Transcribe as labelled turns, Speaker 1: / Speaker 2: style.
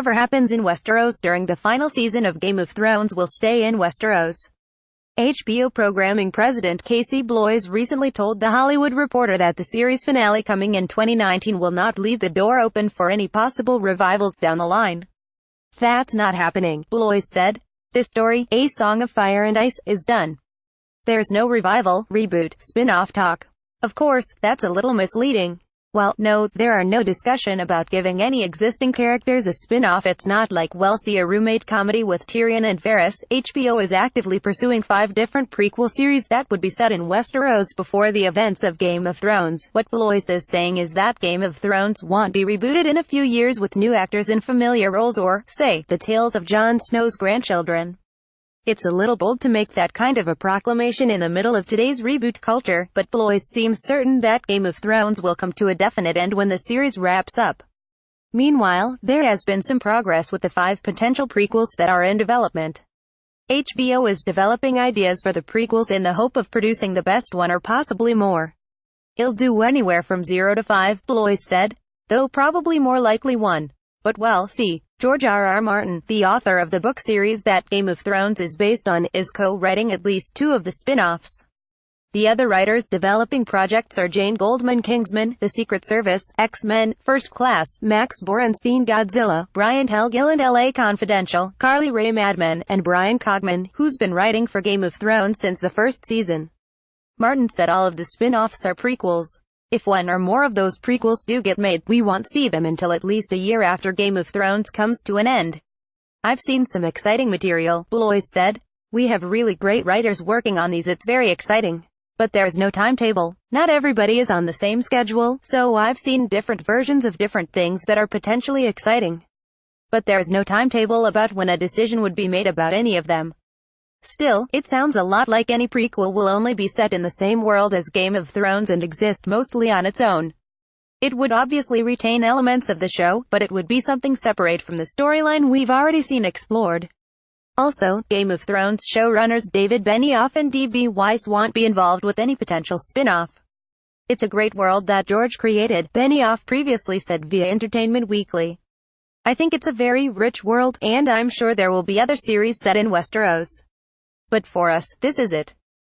Speaker 1: whatever happens in Westeros during the final season of Game of Thrones will stay in Westeros. HBO programming president Casey Bloys recently told The Hollywood Reporter that the series finale coming in 2019 will not leave the door open for any possible revivals down the line. "That's not happening," Bloys said. "This story, A Song of Fire and Ice, is done. There's no revival, reboot, spin-off talk." Of course, that's a little misleading. Well, no, there are no discussion about giving any existing characters a spin-off. It's not like see a roommate comedy with Tyrion and Varys. HBO is actively pursuing 5 different prequel series that would be set in Westeros before the events of Game of Thrones. What Bloys is saying is that Game of Thrones won't be rebooted in a few years with new actors in familiar roles or, say, the tales of Jon Snow's grandchildren. It's a little bold to make that kind of a proclamation in the middle of today's reboot culture, but Bloys seems certain that Game of Thrones will come to a definite end when the series wraps up. Meanwhile, there has been some progress with the 5 potential prequels that are in development. HBO is developing ideas for the prequels in the hope of producing the best one or possibly more. "It'll do anywhere from 0 to 5, Bloys said, though probably more likely 1. But well, see, George R.R. Martin, the author of the book series that Game of Thrones is based on, is co-writing at least 2 of the spin-offs. The other writers developing projects are Jane Goldman Kingsman, The Secret Service, X-Men, First Class, Max Borenstein Godzilla, Brian Helgeland LA Confidential, Carly Rae Mad Men, and Brian Cogman, who's been writing for Game of Thrones since the first season. Martin said all of the spin-offs are prequels. If 1 or more of those prequels do get made, we won't see them until at least a year after Game of Thrones comes to an end. "I've seen some exciting material," Bloys said. "We have really great writers working on these. It's very exciting. But there's no timetable. Not everybody is on the same schedule, so I've seen different versions of different things that are potentially exciting. But there's no timetable about when a decision would be made about any of them. Still, it sounds a lot like any prequel will only be set in the same world as Game of Thrones and exist mostly on its own. It would obviously retain elements of the show, but it would be something separate from the storyline we've already seen explored." Also, Game of Thrones showrunners David Benioff and D.B. Weiss won't be involved with any potential spin-off. "It's a great world that George created," Benioff previously said via Entertainment Weekly. "I think it's a very rich world, and I'm sure there will be other series set in Westeros. But for us, this is it.